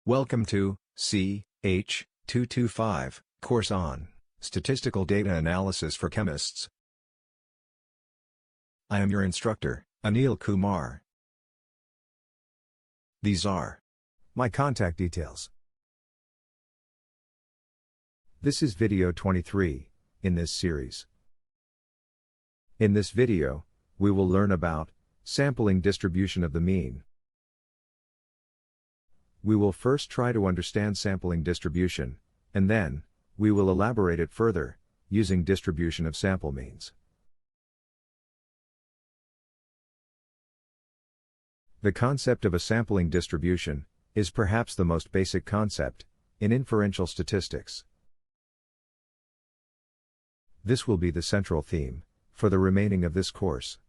Welcome to CH225 course on Statistical Data Analysis for Chemists. I am your instructor, Anil Kumar. These are my contact details. This is video 23 in this series. In this video, we will learn about sampling distribution of the mean. We will first try to understand sampling distribution, and then, we will elaborate it further, using distribution of sample means. The concept of a sampling distribution is perhaps the most basic concept in inferential statistics. This will be the central theme for the remaining of this course.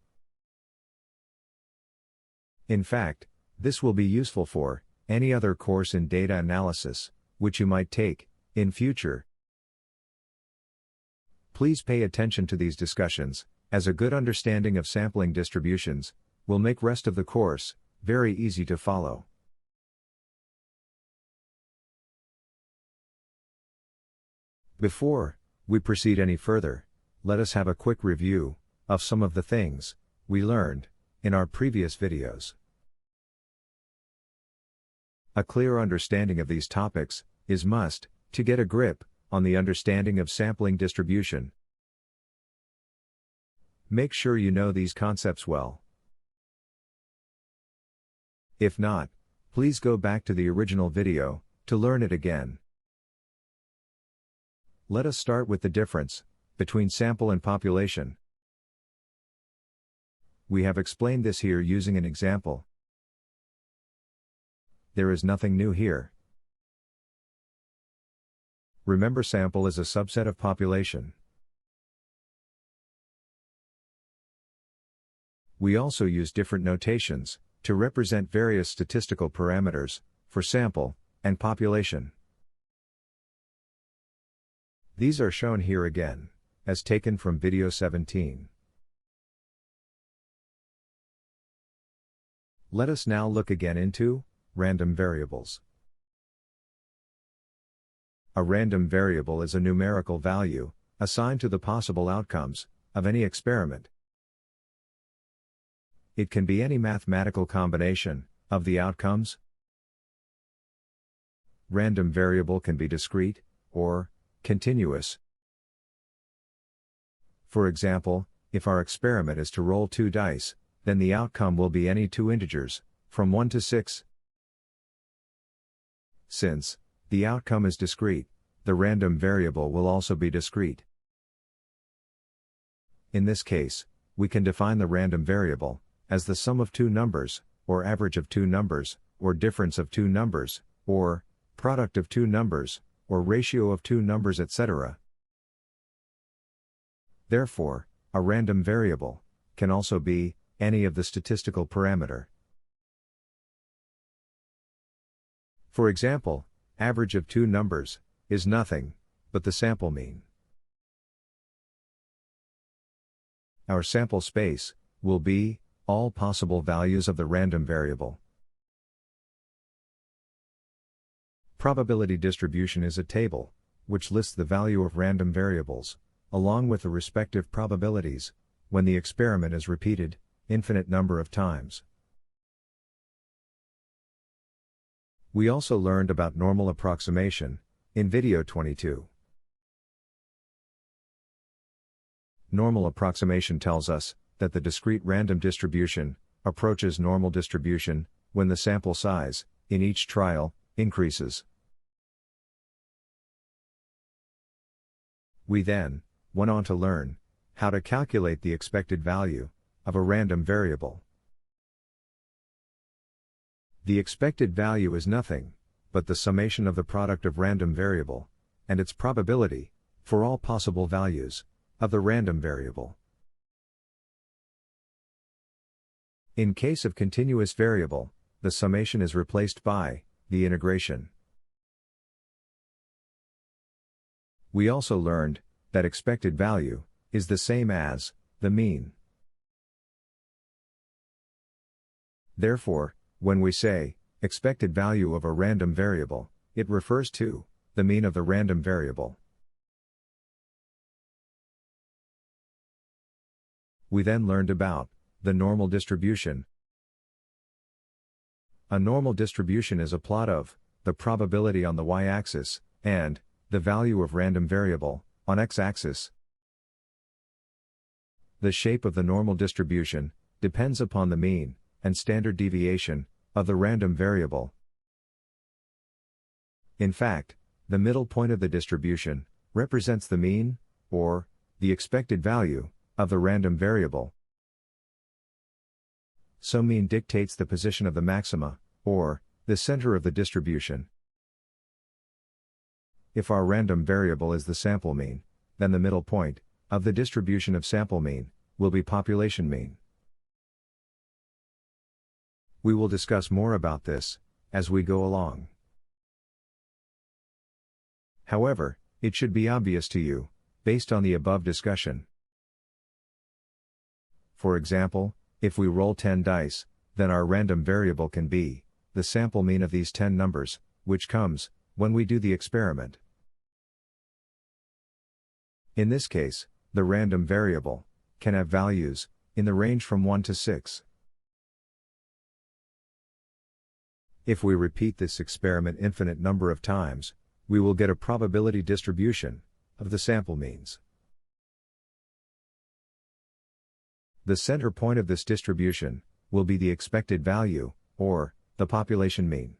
In fact, this will be useful for any other course in data analysis, which you might take in future. Please pay attention to these discussions, as a good understanding of sampling distributions will make rest of the course very easy to follow. Before we proceed any further, let us have a quick review of some of the things we learned in our previous videos. A clear understanding of these topics is must to get a grip on the understanding of sampling distribution. Make sure you know these concepts well. If not, please go back to the original video to learn it again. Let us start with the difference between sample and population. We have explained this here using an example. There is nothing new here. Remember, sample is a subset of population. We also use different notations to represent various statistical parameters for sample and population. These are shown here again, as taken from video 17. Let us now look again into random variables. A random variable is a numerical value assigned to the possible outcomes of any experiment. It can be any mathematical combination of the outcomes. Random variable can be discrete or continuous. For example, if our experiment is to roll 2 dice, then the outcome will be any 2 integers, from 1 to 6. Since the outcome is discrete, the random variable will also be discrete. In this case, we can define the random variable as the sum of 2 numbers, or average of 2 numbers, or difference of 2 numbers, or product of 2 numbers, or ratio of 2 numbers, etc. Therefore, a random variable can also be any of the statistical parameter. For example, average of 2 numbers is nothing but the sample mean. Our sample space will be all possible values of the random variable. Probability distribution is a table which lists the value of random variables, along with the respective probabilities, when the experiment is repeated infinite number of times. We also learned about normal approximation in video 22. Normal approximation tells us that the discrete random distribution approaches normal distribution when the sample size in each trial increases. We then went on to learn how to calculate the expected value of a random variable. The expected value is nothing but the summation of the product of random variable and its probability for all possible values of the random variable. In case of continuous variable, the summation is replaced by the integration. We also learned that expected value is the same as the mean. Therefore, when we say expected value of a random variable, it refers to the mean of the random variable. We then learned about the normal distribution. A normal distribution is a plot of the probability on the y-axis and the value of random variable on x-axis. The shape of the normal distribution depends upon the mean and standard deviation of the random variable. In fact, the middle point of the distribution represents the mean, or the expected value, of the random variable. So mean dictates the position of the maxima, or the center of the distribution. If our random variable is the sample mean, then the middle point of the distribution of sample mean will be population mean. We will discuss more about this as we go along. However, it should be obvious to you, based on the above discussion. For example, if we roll 10 dice, then our random variable can be the sample mean of these 10 numbers, which comes when we do the experiment. In this case, the random variable can have values in the range from 1 to 6. If we repeat this experiment infinite number of times, we will get a probability distribution of the sample means. The center point of this distribution will be the expected value, or the population mean.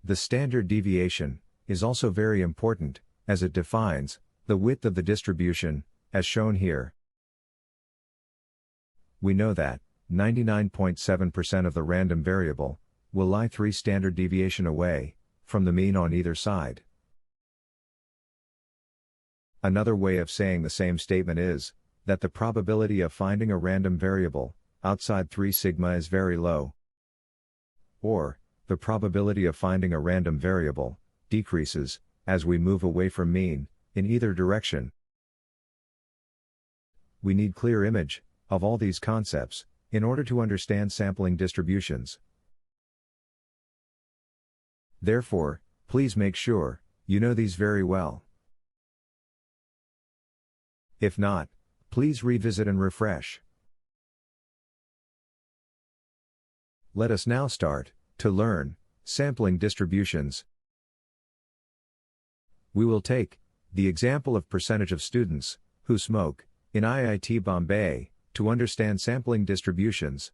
The standard deviation is also very important, as it defines the width of the distribution, as shown here. We know that 99.7% of the random variable will lie 3 standard deviation away from the mean on either side. Another way of saying the same statement is that the probability of finding a random variable outside 3 sigma is very low. Or, the probability of finding a random variable decreases as we move away from mean in either direction. We need clear image of all these concepts in order to understand sampling distributions. Therefore, please make sure you know these very well. If not, please revisit and refresh. Let us now start to learn sampling distributions. We will take the example of percentage of students who smoke in IIT Bombay to understand sampling distributions.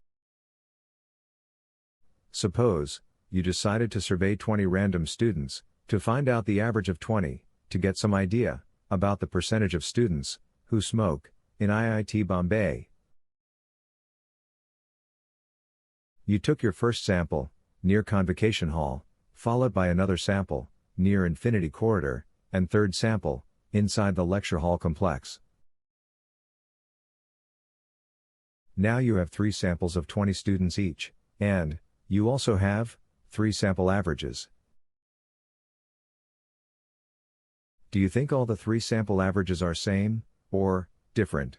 Suppose you decided to survey 20 random students to find out the average of 20 to get some idea about the percentage of students who smoke in IIT Bombay. You took your first sample near Convocation Hall, followed by another sample near Infinity Corridor, and third sample inside the lecture hall complex. Now you have 3 samples of 20 students each, and you also have 3 sample averages. Do you think all the 3 sample averages are same, or different?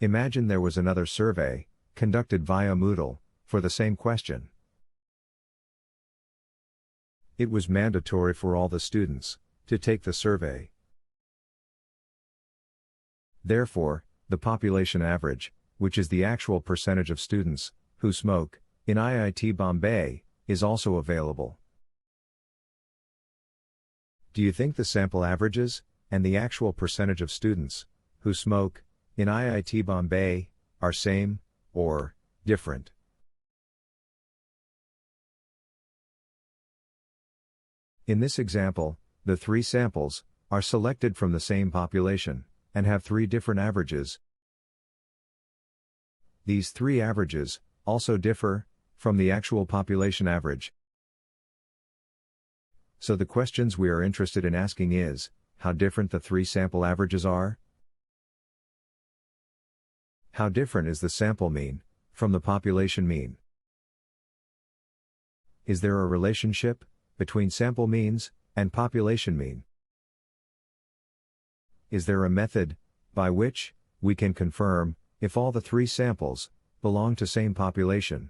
Imagine there was another survey conducted via Moodle for the same question. It was mandatory for all the students to take the survey. Therefore, the population average, which is the actual percentage of students who smoke in IIT Bombay, is also available. Do you think the sample averages and the actual percentage of students who smoke in IIT Bombay are same, or different? In this example, the 3 samples are selected from the same population and have 3 different averages. These 3 averages also differ from the actual population average. So the questions we are interested in asking is, how different the 3 sample averages are? How different is the sample mean from the population mean? Is there a relationship between sample means and population mean? Is there a method by which we can confirm if all the three samples belong to same population.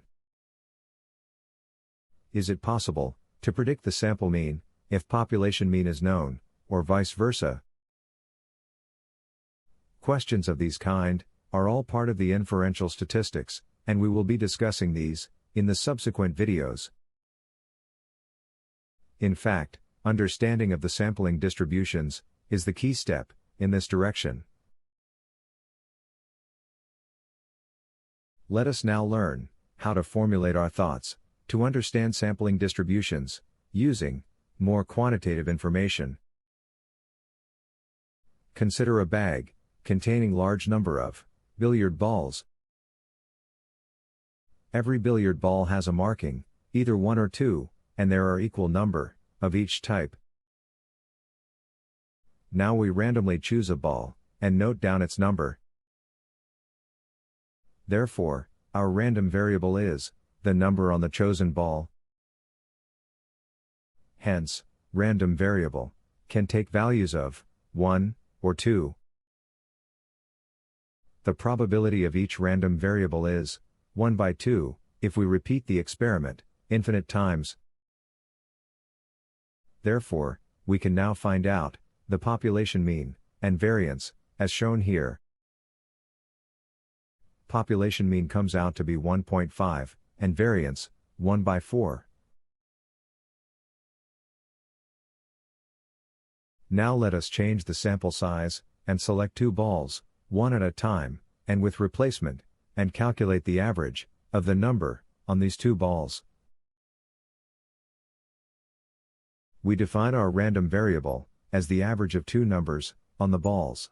Is it possible to predict the sample mean if population mean is known, or vice versa? Questions of these kind are all part of the inferential statistics, and we will be discussing these in the subsequent videos. In fact, understanding of the sampling distributions is the key step in this direction. Let us now learn how to formulate our thoughts to understand sampling distributions using more quantitative information. Consider a bag containing large number of billiard balls. Every billiard ball has a marking, either 1 or 2, and there are equal number of each type. Now we randomly choose a ball and note down its number. Therefore, our random variable is the number on the chosen ball. Hence, random variable can take values of 1 or 2. The probability of each random variable is 1 by 2 if we repeat the experiment infinite times. Therefore, we can now find out the population mean and variance, as shown here. Population mean comes out to be 1.5, and variance, 1 by 4. Now let us change the sample size, and select 2 balls, one at a time, and with replacement, and calculate the average of the number on these 2 balls. We define our random variable as the average of 2 numbers on the balls.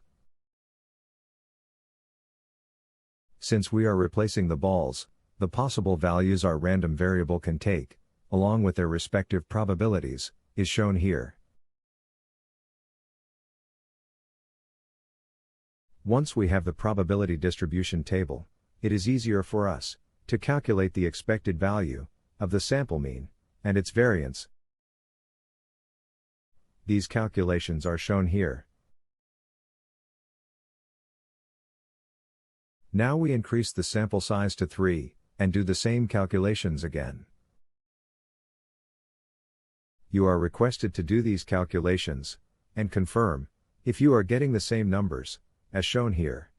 Since we are replacing the balls, the possible values our random variable can take, along with their respective probabilities, is shown here. Once we have the probability distribution table, it is easier for us to calculate the expected value of the sample mean and its variance. These calculations are shown here. Now we increase the sample size to 3, and do the same calculations again. You are requested to do these calculations, and confirm if you are getting the same numbers, as shown here.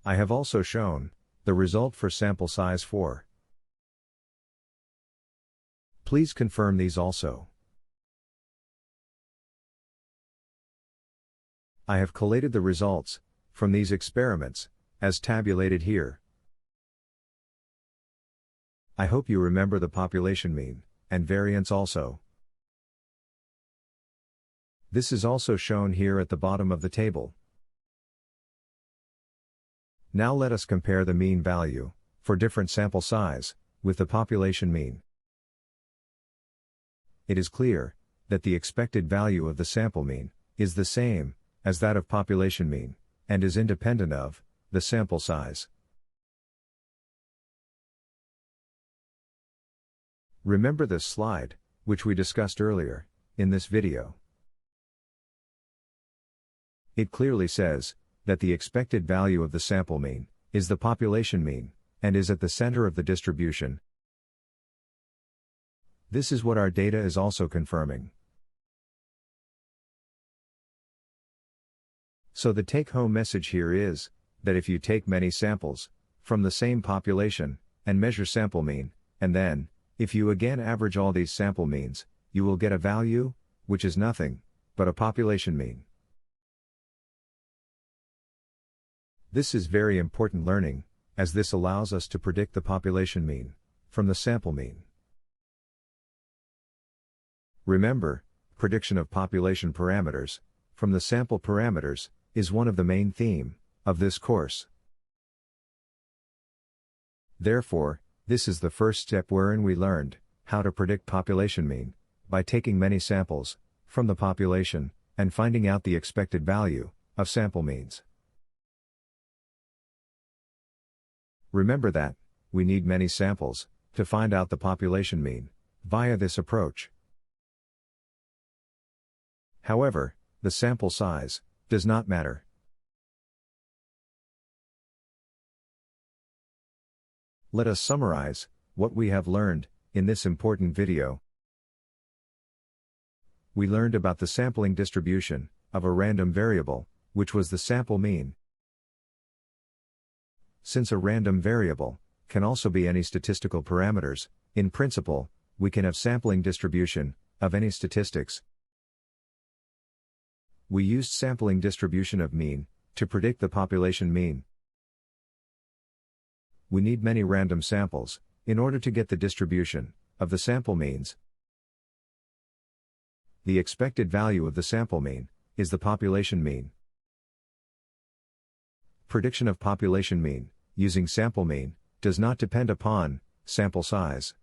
I have also shown the result for sample size 4. Please confirm these also. I have collated the results from these experiments, as tabulated here. I hope you remember the population mean and variance also. This is also shown here at the bottom of the table. Now let us compare the mean value for different sample size with the population mean. It is clear that the expected value of the sample mean is the same as that of population mean, and is independent of the sample size. Remember this slide, which we discussed earlier in this video. It clearly says that the expected value of the sample mean is the population mean, and is at the center of the distribution. This is what our data is also confirming. So the take-home message here is that if you take many samples from the same population and measure sample mean, and then, if you again average all these sample means, you will get a value, which is nothing but a population mean. This is very important learning, as this allows us to predict the population mean from the sample mean. Remember, prediction of population parameters from the sample parameters is one of the main theme of this course. Therefore, this is the first step wherein we learned how to predict population mean by taking many samples from the population and finding out the expected value of sample means. Remember that we need many samples to find out the population mean via this approach. However, the sample size does not matter. Let us summarize what we have learned in this important video. We learned about the sampling distribution of a random variable, which was the sample mean. Since a random variable can also be any statistical parameters, in principle, we can have sampling distribution of any statistics. We used sampling distribution of mean to predict the population mean. We need many random samples in order to get the distribution of the sample means. The expected value of the sample mean is the population mean. Prediction of population mean using sample mean does not depend upon sample size.